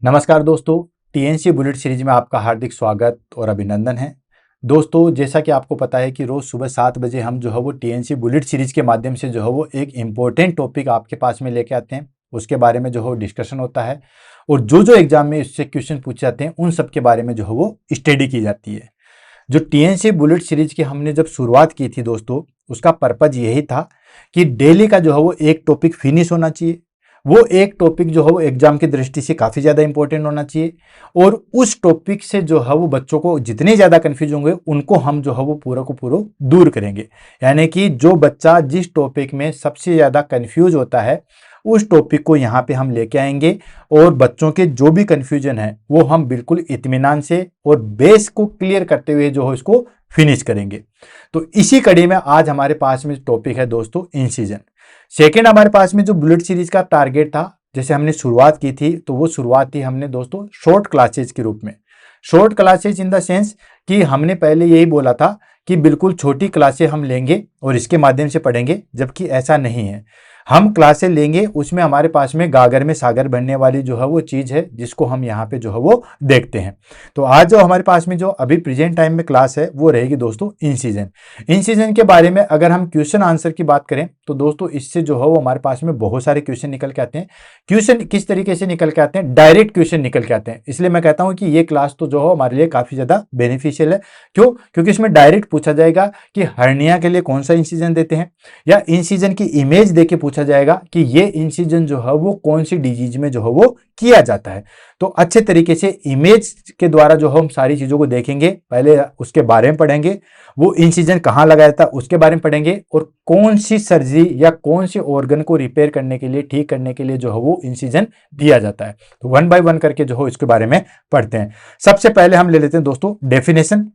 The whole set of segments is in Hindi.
नमस्कार दोस्तों, टीएनसी बुलेट सीरीज में आपका हार्दिक स्वागत और अभिनंदन है। दोस्तों, जैसा कि आपको पता है कि रोज़ सुबह 7 बजे हम जो है वो टीएनसी बुलेट सीरीज के माध्यम से जो है वो एक इम्पोर्टेंट टॉपिक आपके पास में लेके आते हैं। उसके बारे में जो है डिस्कशन होता है और जो एग्जाम में इससे क्वेश्चन पूछे जाते हैं उन सब के बारे में जो है वो स्टडी की जाती है। जो टीएनसी बुलेट सीरीज की हमने जब शुरुआत की थी दोस्तों, उसका पर्पज यही था कि डेली का जो है वो एक टॉपिक फिनिश होना चाहिए। वो एक टॉपिक जो है वो एग्जाम की दृष्टि से काफ़ी ज़्यादा इंपॉर्टेंट होना चाहिए और उस टॉपिक से जो है वो बच्चों को जितने ज़्यादा कन्फ्यूज होंगे उनको हम जो है वो पूरा को पूरा दूर करेंगे। यानी कि जो बच्चा जिस टॉपिक में सबसे ज़्यादा कन्फ्यूज होता है उस टॉपिक को यहाँ पे हम लेके आएंगे और बच्चों के जो भी कन्फ्यूजन है वो हम बिल्कुल इत्मीनान से और बेस को क्लियर करते हुए जो है इसको फिनिश करेंगे। तो इसी कड़ी में आज हमारे पास में टॉपिक है दोस्तों इंसिजन। सेकेंड हमारे पास में जो बुलेट सीरीज का टारगेट था, जैसे हमने शुरुआत की थी तो वो शुरुआत थी हमने दोस्तों शॉर्ट क्लासेज के रूप में। Short classes in the sense कि हमने पहले यही बोला था कि बिल्कुल छोटी क्लासें हम लेंगे और इसके माध्यम से पढ़ेंगे, जबकि ऐसा नहीं है। हम क्लासें लेंगे, उसमें हमारे पास में गागर में सागर बनने वाली जो है वो चीज़ है जिसको हम यहाँ पे जो है वो देखते हैं। तो आज जो हमारे पास में जो अभी प्रेजेंट टाइम में क्लास है वो रहेगी दोस्तों इंसिजन। इंसिजन के बारे में अगर हम क्वेश्चन आंसर की बात करें तो दोस्तों इससे जो है वो हमारे पास में बहुत सारे क्वेश्चन निकल के आते हैं। क्वेश्चन किस तरीके से निकल के आते हैं? डायरेक्ट क्वेश्चन निकल के आते हैं। इसलिए मैं कहता हूँ कि ये क्लास तो जो है हमारे लिए काफ़ी ज़्यादा बेनिफिशियल है। क्यों? क्योंकि इसमें डायरेक्ट पूछा जाएगा कि हर्निया के लिए कौन सा इंसिजन देते हैं, या इंसिजन की इमेज दे के पूछा जाएगा कि ये इंसिजन जो है वो कौन सी डिजीज में जो है वो किया जाता है। तो अच्छे तरीके से इमेज के द्वारा जो हम सारी चीजों को देखेंगे, पहले उसके बारे में पढ़ेंगे, वो इंसिजन कहाँ लगाया जाता है उसके बारे में पढ़ेंगे, और कौन सी सर्जरी या कौन से ऑर्गन को रिपेयर करने के लिए, ठीक करने के लिए जो है वो इंसिजन दिया जाता है। तो वन बाय वन करके जो है इसके बारे में पढ़ते हैं। सबसे पहले हम ले लेते हैं दोस्तों डेफिनेशन।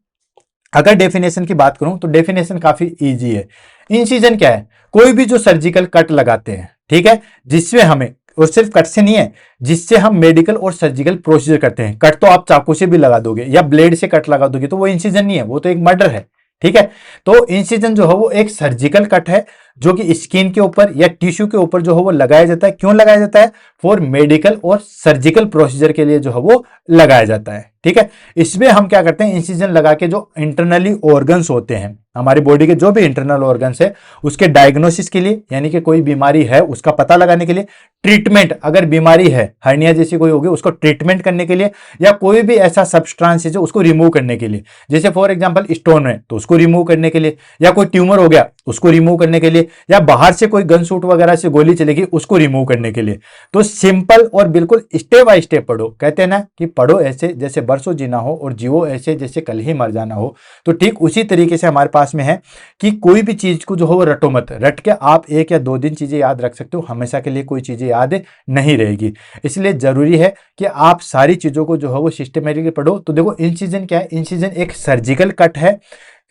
अगर डेफिनेशन की बात करूं तो डेफिनेशन काफी इजी है। इंसिजन क्या है? कोई भी जो सर्जिकल कट लगाते हैं, ठीक है, जिसमें हमें, और सिर्फ कट से नहीं है, जिससे हम मेडिकल और सर्जिकल प्रोसीजर करते हैं। कट तो आप चाकू से भी लगा दोगे या ब्लेड से कट लगा दोगे तो वो इंसिजन नहीं है, वो तो एक मर्डर है, ठीक है। तो इंसिजन जो है वो एक सर्जिकल कट है जो कि स्किन के ऊपर या टिश्यू के ऊपर जो है वो लगाया जाता है। क्यों लगाया जाता है? फॉर मेडिकल और सर्जिकल प्रोसीजर के लिए जो है वो लगाया जाता है, ठीक है। इसमें हम क्या करते हैं, इंसिजन लगा के जो इंटरनली ऑर्गन्स होते हैं, हमारी बॉडी के जो भी इंटरनल ऑर्गन्स है उसके डायग्नोसिस के लिए, यानी कि कोई बीमारी है उसका पता लगाने के लिए, ट्रीटमेंट, अगर बीमारी है हर्निया जैसी कोई होगी उसको ट्रीटमेंट करने के लिए, या कोई भी ऐसा सब्सटेंस है जो उसको रिमूव करने के लिए, जैसे फॉर एग्जांपल स्टोन है तो उसको रिमूव करने के लिए, या कोई ट्यूमर हो गया उसको रिमूव करने के लिए, या बाहर से कोई गन शूट वगैरह से गोली चलेगी उसको रिमूव करने के लिए। तो सिंपल और बिल्कुल स्टेप बाय स्टेप पढ़ो। कहते हैं ना कि पढ़ो ऐसे जैसे बरसों जीना हो और जीवो ऐसे जैसे कल ही मर जाना हो। तो ठीक उसी तरीके से हमारे पास में है कि कोई भी चीज को जो हो वो रटो मत। रट के आप 1 या 2 दिन चीजें याद रख सकते हो, हमेशा के लिए कोई चीजें याद नहीं रहेगी। इसलिए जरूरी है कि आप सारी चीजों को जो है वो सिस्टमेटिकली पढ़ो। तो देखो इंसिजन क्या है? इंसिजन एक सर्जिकल कट है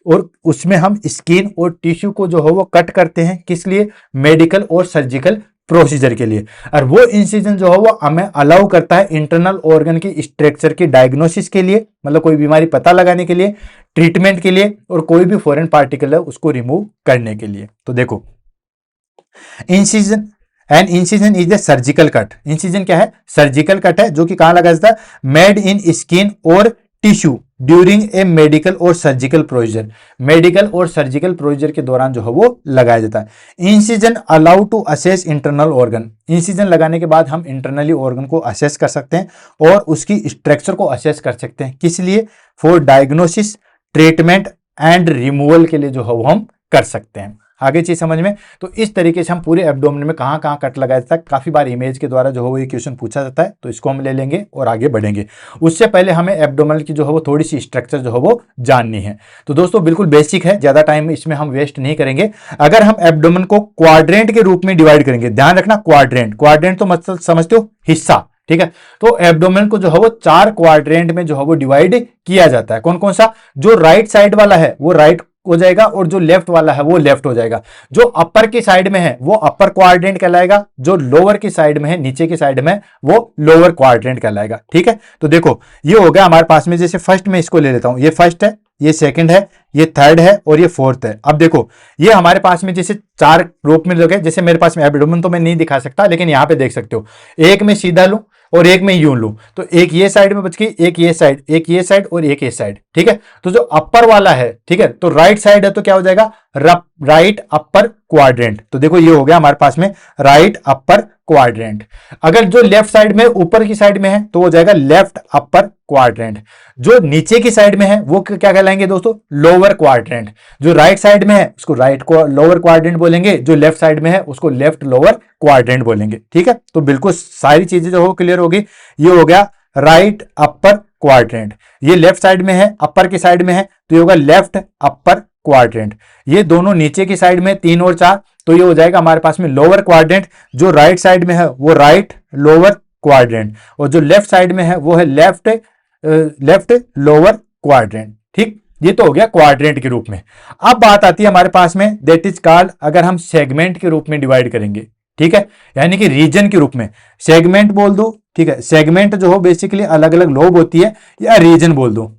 और उसमें हम स्किन और टिश्यू को जो है वो कट करते हैं। किस लिए? मेडिकल और सर्जिकल प्रोसीजर के लिए। और वो इंसिजन जो है वो हमें अलाउ करता है इंटरनल ऑर्गन की स्ट्रक्चर की डायग्नोसिस के लिए, मतलब कोई बीमारी पता लगाने के लिए, ट्रीटमेंट के लिए, और कोई भी फॉरेन पार्टिकल है उसको रिमूव करने के लिए। तो देखो incision and incision is the surgical cut. Incision क्या है? सर्जिकल कट है जो कि कहां लगाया जाता है? मेड इन स्किन और टिश्यू ड्यूरिंग ए मेडिकल और सर्जिकल प्रोसीजर। मेडिकल और सर्जिकल प्रोसीजर के दौरान जो है वो लगाया जाता है। Incision allow to assess internal organ. Incision लगाने के बाद हम इंटरनली ऑर्गन को असेस कर सकते हैं और उसकी स्ट्रक्चर को असेस कर सकते हैं। किस लिए? For diagnosis, treatment and removal के लिए जो है वो हम कर सकते हैं। आगे चीज समझ में? तो इस तरीके से हम पूरे एब्डोमेन में कहां कहां कट लगाया जाता है, काफी बार इमेज के द्वारा जो है वो ये क्वेश्चन पूछा जाता है, तो इसको हम ले लेंगे और आगे बढ़ेंगे। उससे पहले हमें एब्डोमेन की जो है वो थोड़ी सी स्ट्रक्चर जो है वो जाननी है। तो दोस्तों बिल्कुल बेसिक है, ज्यादा टाइम इसमें हम वेस्ट नहीं करेंगे। अगर हम एब्डोमेन को क्वाड्रेंट के रूप में डिवाइड करेंगे, ध्यान रखना क्वाड्रेंट, क्वाड्रेंट तो मतलब समझते हो हिस्सा, ठीक है। तो एब्डोमेन को जो है वो 4 क्वाड्रेंट में जो है वो डिवाइड किया जाता है। कौन कौन सा? जो राइट साइड वाला है वो राइट हो जाएगा और जो लेफ्ट वाला है वो लेफ्ट हो जाएगा। जो अपर की साइड में है वो अपर क्वाड्रेंट कहलाएगा, जो लोअर की साइड में है, नीचे की साइड में, वो लोअर क्वाड्रेंट कहलाएगा, ठीक है। तो देखो ये हो गया हमारे पास में, जैसे फर्स्ट में इसको ले लेता हूं, ये फर्स्ट है, ये सेकंड है, ये थर्ड है और ये फोर्थ है। अब देखो ये हमारे पास में जैसे 4 ग्रुप में लोग हैं, जैसे मेरे पास में एब्डोमेन तो मैं नहीं दिखा सकता लेकिन यहां पे देख सकते हो, एक में सीधा लूं, और एक में यूं लूं तो एक ये साइड में बच गई, एक ये साइड, एक ये साइड और एक ये साइड, ठीक है। तो जो अपर वाला है, ठीक है, तो राइट साइड है तो क्या हो जाएगा, राइट अपर क्वाड्रेंट। तो देखो ये हो गया हमारे पास में राइट अपर क्वाड्रेंट। अगर जो लेफ्ट साइड में ऊपर की साइड में है तो हो जाएगा लेफ्ट अपर क्वाड्रेंट। जो नीचे की साइड में है वो क्या कहलाएंगे दोस्तों, लोअर क्वाड्रेंट। जो राइट साइड में है उसको राइट को लोअर क्वाड्रेंट बोलेंगे, जो लेफ्ट साइड में है उसको लेफ्ट लोअर क्वाड्रेंट बोलेंगे, ठीक है। तो बिल्कुल सारी चीजें जो हो क्लियर होगी। ये हो गया राइट अपर क्वाड्रेंट, ये लेफ्ट साइड में है, अपर की साइड में है तो ये होगा लेफ्ट अपर क्वाड्रेंट। ये दोनों नीचे की साइड में 3 और 4 तो ये हो जाएगा हमारे पास में लोअर क्वाड्रेंट। जो राइट साइड में है वो राइट लोअर क्वाड्रेंट, और जो लेफ्ट साइड में है वो है लेफ्ट लोअर क्वाड्रेंट, ठीक। ये तो हो गया क्वाड्रेंट के रूप में। अब बात आती है हमारे पास में दैट इज कॉल्ड, अगर हम सेगमेंट के रूप में डिवाइड करेंगे, ठीक है, यानी कि रीजन के रूप में सेगमेंट बोल दो, ठीक है। सेगमेंट जो हो बेसिकली अलग अलग लोब होती है, या रीजन बोल दो।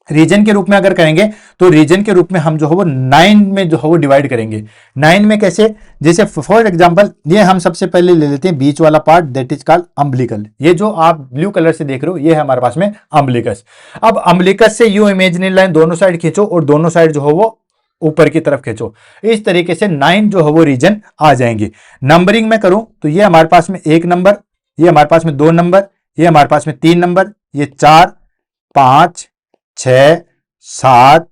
रीजन के रूप में अगर करेंगे तो रीजन के रूप में हम जो है वो 9 में जो है वो डिवाइड करेंगे। 9 में कैसे, जैसे फॉर एग्जांपल ये हम सबसे पहले ले लेते हैं बीच वाला part that is called umbilical. ये जो आप ब्लू कलर से देख रहे हो ये है हमारे पास में अम्बिलिकस। अब अम्बिलिकस से यू इमेजिनरी लाइन दोनों साइड खींचो और दोनों साइड जो है वो ऊपर की तरफ खींचो। इस तरीके से 9 जो है वो रीजन आ जाएंगे। नंबरिंग में करूं तो ये हमारे पास में 1 नंबर, ये हमारे पास में 2 नंबर, ये हमारे पास में 3 नंबर, ये 4, 5, 6, 7,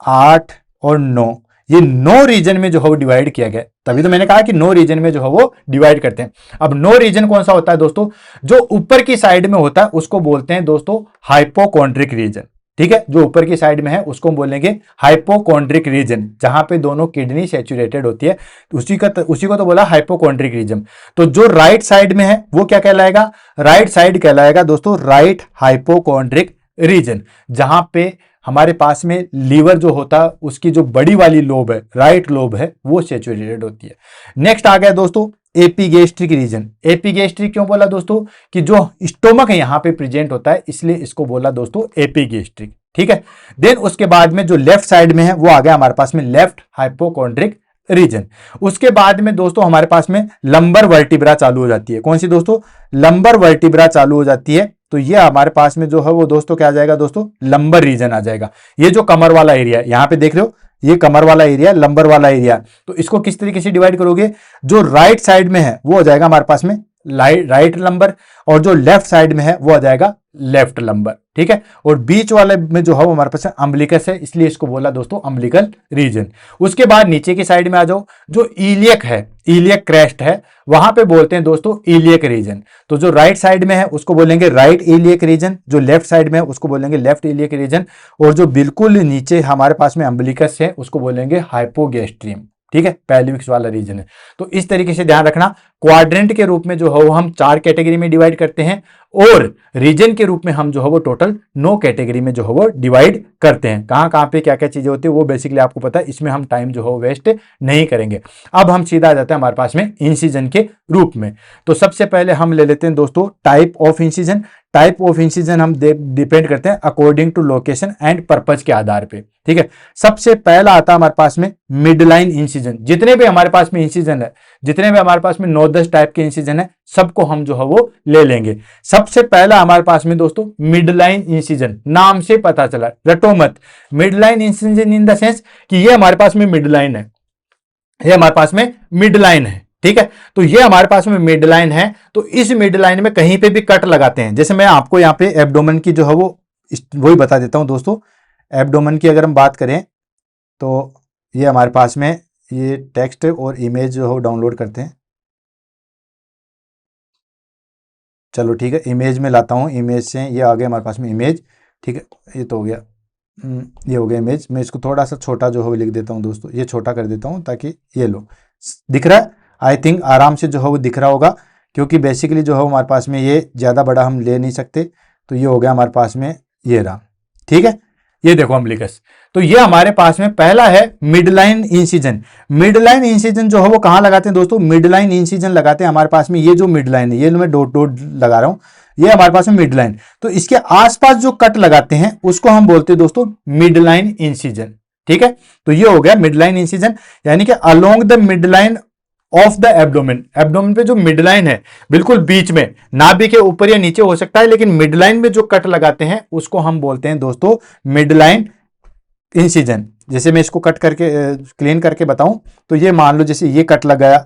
8 और 9, ये 9 रीजन में जो है वो डिवाइड किया गया। तभी तो मैंने कहा कि 9 रीजन में जो है वो डिवाइड करते हैं। अब 9 रीजन कौन सा होता है दोस्तों, जो ऊपर की साइड में होता है उसको बोलते हैं दोस्तों हाइपोकॉन्ड्रिक रीजन, ठीक है। जो ऊपर की साइड में है उसको बोलेंगे हाइपोकॉन्ड्रिक रीजन, जहां पे दोनों किडनी सैचुरेटेड होती है, उसी को तो बोला हाइपोकॉन्ड्रिक रीजन। तो जो राइट साइड में है वो क्या कहलाएगा, राइट साइड कहलाएगा दोस्तों राइट हाइपोकॉन्ड्रिक रीजन, जहां पे हमारे पास में लीवर जो होता है उसकी जो बड़ी वाली लोब है, राइट लोब है, वो सैचुरेटेड होती है। नेक्स्ट आ गया दोस्तों एपिगेस्ट्रिक रीजन। एपिगेस्ट्रिक क्यों बोला दोस्तों, कि जो स्टोमक है यहां पे प्रेजेंट होता है, इसलिए इसको बोला दोस्तों एपिगेस्ट्रिक, ठीक है। देन उसके बाद में जो लेफ्ट साइड में है वो आ गया हमारे पास में लेफ्ट हाइपोकॉन्ड्रिक रीजन। उसके बाद में दोस्तों हमारे पास में लंबर वर्टिब्रा चालू हो जाती है। कौन सी दोस्तों, लंबर वर्टिब्रा चालू हो जाती है। तो ये हमारे पास में जो है वो दोस्तों क्या आ जाएगा दोस्तों, लंबर रीजन आ जाएगा। ये जो कमर वाला एरिया है यहां पे देख रहे हो, ये कमर वाला एरिया, लंबर वाला एरिया। तो इसको किस तरीके से डिवाइड करोगे, जो राइट साइड में है वो हो जाएगा हमारे पास में राइट लंबर, और जो लेफ्ट साइड में है वो आ जाएगा लेफ्ट लंबर, ठीक है। और बीच वाले में जो है वो हमारे पास अम्बिलिकस है, इसलिए इसको बोला दोस्तों अम्बिलिकल रीजन। उसके बाद नीचे की साइड में आ जाओ, जो इलियक है, इलियक क्रेस्ट है, वहां पे बोलते हैं दोस्तों इलियक रीजन। तो जो राइट साइड में है उसको बोलेंगे राइट इलियक रीजन, जो लेफ्ट साइड में है उसको बोलेंगे लेफ्ट इलियक रीजन, और जो बिल्कुल नीचे हमारे पास में अम्बिलिकस है उसको बोलेंगे हाइपोगैस्ट्रियम, ठीक है, पेल्विक्स वाला रीजन है। तो इस तरीके से ध्यान रखना, क्वाड्रेंट के रूप में जो है वो हम 4 कैटेगरी में डिवाइड करते हैं, और रीजन के रूप में हम जो है वो टोटल 9 कैटेगरी में जो है वो डिवाइड करते हैं। कहां कहां पे क्या क्या चीजें होती है वो बेसिकली आपको पता है, इसमें हम टाइम जो है वेस्ट नहीं करेंगे। अब हम सीधा आ जाते हैं हमारे पास में इंसिजन के रूप में। तो सबसे पहले हम ले लेते हैं दोस्तों type of incision. Type of incision हम डिपेंड करते हैं according to location and purpose के आधार पे, ठीक है। सबसे पहला आता है हमारे पास में मिड लाइन इंसिजन। जितने भी हमारे पास में इंसिजन है, जितने भी हमारे पास में 9-10 टाइप के इंसिजन है, सबको हम जो है वो ले लेंगे। सबसे पहला हमारे पास में दोस्तों मिड लाइन इंसिजन, नाम से पता चला, रटो मत। Mid line incision in the sense कि ये हमारे पास में मिड लाइन है, ये हमारे पास में मिड लाइन है, ठीक है। तो ये हमारे पास में मिड लाइन है, तो इस मिड लाइन में कहीं पे भी कट लगाते हैं। जैसे मैं आपको यहाँ पे एब्डोमेन की जो है वो वही बता देता हूं दोस्तों। एब्डोमेन की अगर हम बात करें तो ये हमारे पास में ये टेक्स्ट और इमेज जो है डाउनलोड करते हैं। चलो ठीक है, इमेज में लाता हूँ। इमेज से ये आ गया हमारे पास में इमेज, ठीक है। ये तो हो गया, ये हो गया इमेज। मैं इसको थोड़ा सा छोटा जो है वो लिख देता हूँ दोस्तों, ये छोटा कर देता हूँ ताकि ये लो दिख रहा है। आई थिंक आराम से जो है वो दिख रहा होगा, क्योंकि बेसिकली जो है हमारे पास में ये ज़्यादा बड़ा हम ले नहीं सकते। तो ये हो गया हमारे पास में, ये रहा, ठीक है। ये देखो अम्बिलिकस। तो ये हमारे पास में पहला है mid line incision. Mid line incision जो है वो कहाँ लगाते हैं दोस्तों, मिड लाइन इंसिजन लगाते हैं हमारे पास में, ये जो मिड लाइन है, ये मैं डॉट डॉट लगा रहा हूँ, ये हमारे पास में मिड लाइन। तो इसके आसपास जो कट लगाते हैं उसको हम बोलते हैं दोस्तों मिड लाइन इंसिजन, ठीक है। तो ये हो गया मिड लाइन इंसिजन, यानी कि along the mid line of the abdomen, abdomen पे जो मिड लाइन है बिल्कुल बीच में, नाभि के ऊपर या नीचे हो सकता है, लेकिन मिड लाइन में जो कट लगाते हैं उसको हम बोलते हैं दोस्तों मिड लाइन इंसिजन। जैसे मैं इसको कट करके क्लीन करके बताऊं तो ये मान लो जैसे ये कट लगाया,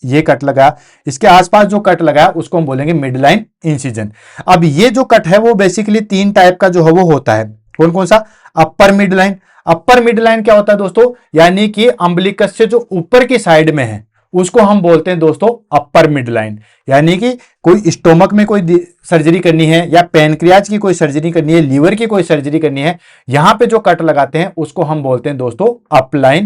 ये कट लगाया, इसके आसपास जो कट लगाया उसको हम बोलेंगे मिड लाइन इंसिजन। अब ये जो कट है वो बेसिकली 3 टाइप का जो है वो होता है। कौन कौन सा? अपर मिड लाइन। अपर मिड लाइन क्या होता है दोस्तों? यानी कि अम्बिलिकस से जो ऊपर की साइड में है उसको हम बोलते हैं दोस्तों अपर मिड लाइन। यानी कि कोई स्टोमक में कोई सर्जरी करनी है या पैनक्रियाज की कोई सर्जरी करनी है, लीवर की कोई सर्जरी करनी है, यहां पे जो कट लगाते हैं उसको हम बोलते हैं दोस्तों upper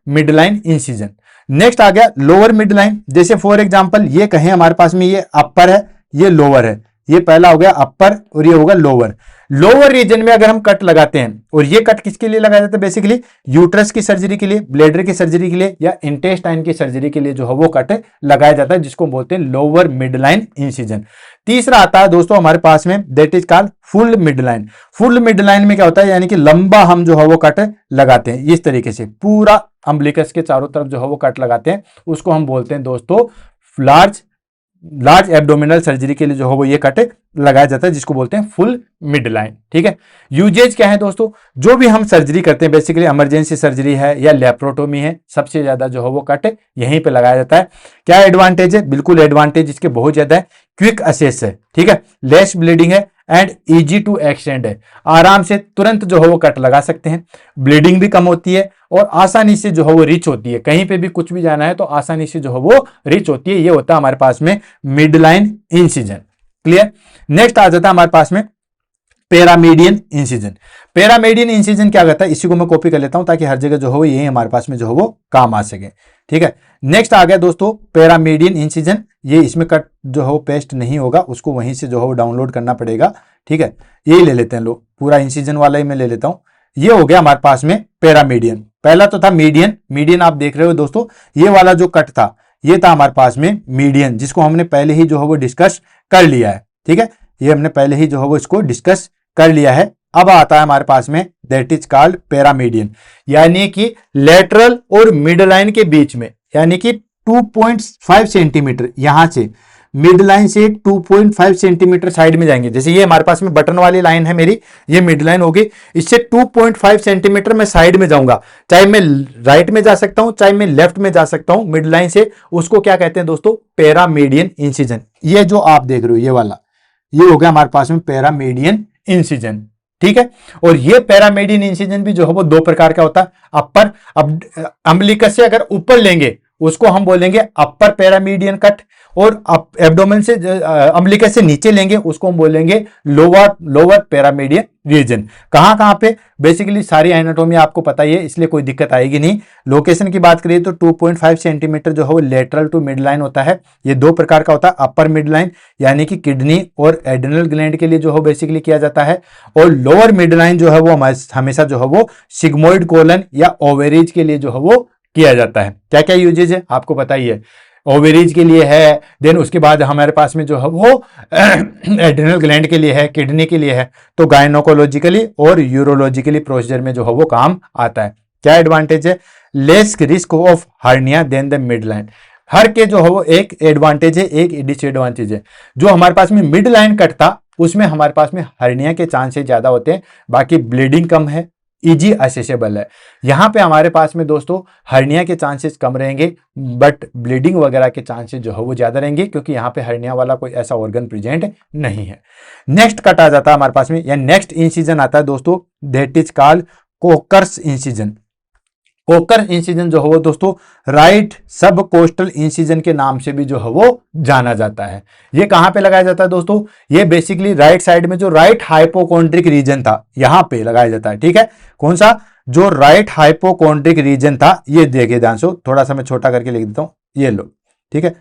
mid line incision. Next आ गया लोअर मिड लाइन। जैसे फॉर एग्जांपल ये कहें हमारे पास में ये अपर है, ये लोअर है, ये पहला हो गया अपर और ये होगा लोअर। लोअर रीजन में अगर हम कट लगाते हैं, और ये कट किसके लिए लगाया जाता है? बेसिकली यूट्रस की सर्जरी के लिए, ब्लैडर की सर्जरी के लिए या इंटेस्टाइन की सर्जरी के लिए जो है वो कट लगाया जाता है, जिसको बोलते हैं लोअर मिड लाइन इंसिजन। तीसरा आता है दोस्तों हमारे पास में, that is called full mid line. Full mid line में क्या होता है? यानी कि लंबा हम जो है वो कट लगाते हैं, इस तरीके से पूरा अम्बिलिकस के चारों तरफ जो है वो कट लगाते हैं, उसको हम बोलते हैं दोस्तों लार्ज एब्डोमिनल सर्जरी के लिए जो है वो ये कट लगाया जाता है, जिसको बोलते हैं फुल मिड लाइन। ठीक है। यूजेज क्या है दोस्तों? जो भी हम सर्जरी करते हैं, बेसिकली इमरजेंसी सर्जरी है या लेप्रोटोमी है, सबसे ज्यादा जो है वो कट यहीं पे लगाया जाता है। क्या एडवांटेज है? बिल्कुल एडवांटेज इसके बहुत ज्यादा है। क्विक असेस है, ठीक है, लेस ब्लीडिंग है एंड इजी टू एक्सटेंड है। आराम से तुरंत जो है वो कट लगा सकते हैं, ब्लीडिंग भी कम होती है और आसानी से जो है वो रीच होती है। कहीं पे भी कुछ भी जाना है तो आसानी से जो है वो रीच होती है। ये होता है हमारे पास में mid line incision. Clear. Next आ जाता है हमारे पास में पैरामीडियन इंसिजन। पैरामीडियन इंसिजन क्या करता है? इसी को मैं कॉपी कर लेता हूं ताकि हर जगह जो हो यही हमारे पास में जो है वो काम आ सके। ठीक है। नेक्स्ट आ गया दोस्तों पैरामीडियन इंसिजन। ये इसमें कट जो है वो पेस्ट नहीं होगा, उसको वहीं से जो है वो डाउनलोड करना पड़ेगा। ठीक है, यही ले लेते हैं लोग, पूरा इंसिजन वाला ही मैं ले लेता हूं। ये हो गया हमारे पास में पैरामीडियन। पहला तो था मीडियन। मीडियन आप देख रहे हो दोस्तों, ये वाला जो कट था ये था हमारे पास में मीडियन, जिसको हमने पहले ही जो है वो डिस्कस कर लिया है। ठीक है, ये हमने पहले ही जो है वो इसको डिस्कस कर लिया है। अब आता है हमारे पास में दैट इज कॉल्ड पैरामीडियन, यानी कि लेटरल और मिड लाइन के बीच में, यानी कि 2.5 सेंटीमीटर यहां से मिड लाइन से 2.5 सेंटीमीटर साइड में जाएंगे। जैसे ये हमारे पास में बटन वाली लाइन है मेरी, ये मिड लाइन होगी, इससे 2.5 सेंटीमीटर मैं साइड में जाऊंगा। चाहे मैं राइट में जा सकता हूं, चाहे मैं लेफ्ट में जा सकता हूं मिड लाइन से। उसको क्या कहते हैं दोस्तों? पैरामीडियन इंसिजन। ये जो आप देख रहे हो ये वाला, ये हो गया हमारे पास में पैरामीडियन इंसिजन। ठीक है। और ये पैरामीडियन इंसिजन भी जो है वो 2 प्रकार का होता है। अपर, अब अम्बिलिकस से अगर ऊपर लेंगे उसको हम बोलेंगे अपर पैरामीडियन कट, और एब्डोमेन से अम्बिलिकस से नीचे लेंगे उसको हम बोलेंगे लोअर पैरामीडियन रीजन। कहां पे? बेसिकली सारी एनाटोमी आपको पता ही है, इसलिए कोई दिक्कत आएगी नहीं। लोकेशन की बात करिए तो 2.5 सेंटीमीटर जो है वो लेटरल टू मिड लाइन होता है। ये 2 प्रकार का होता है। अपर मिड लाइन यानी कि किडनी और एड्रिनल ग्लैंड के लिए जो है बेसिकली किया जाता है, और लोअर मिड लाइन जो है वो हमेशा जो है वो सिग्मोइड कोलन या ओवेरीज के लिए जो है वो किया जाता है। क्या क्या यूजेज है आपको पता ही है, ओवेरीज के लिए है, देन उसके बाद हमारे पास में जो है वो एड्रिनल ग्लैंड के लिए है, किडनी के लिए है, तो गायनोकोलॉजिकली और यूरोलॉजिकली प्रोसीजर में जो है वो काम आता है। क्या एडवांटेज है? Less risk of hernia than the mid line. हर के जो है वो एक एडवांटेज है, एक डिसएडवांटेज है। जो हमारे पास में मिड लाइन कट था उसमें हमारे पास में हार्निया के चांसेस ज्यादा होते हैं, बाकी ब्लीडिंग कम है, इजी असेसेबल है। यहां पे हमारे पास में दोस्तों हर्निया के चांसेस कम रहेंगे, बट ब्लीडिंग वगैरह के चांसेस जो है वो ज्यादा रहेंगे, क्योंकि यहां पे हर्निया वाला कोई ऐसा ऑर्गन प्रेजेंट नहीं है। नेक्स्ट कट आ जाता है हमारे पास में, या नेक्स्ट इंसिजन आता है दोस्तों, that is called Kocher's incision. Kocher incision जो है वो दोस्तों राइट सब कोस्टल इंसिजन के नाम से भी जो है वो जाना जाता है। ये कहां पे लगाया जाता है दोस्तों? ये बेसिकली राइट साइड में जो राइट हाइपोकोंड्रिक रीजन था यहां पे लगाया जाता है। ठीक है, कौन सा? जो राइट हाइपोकोंड्रिक रीजन था, ये देखिए ध्यान से, थोड़ा सा मैं छोटा करके लिख देता हूं, ये लो। ठीक है,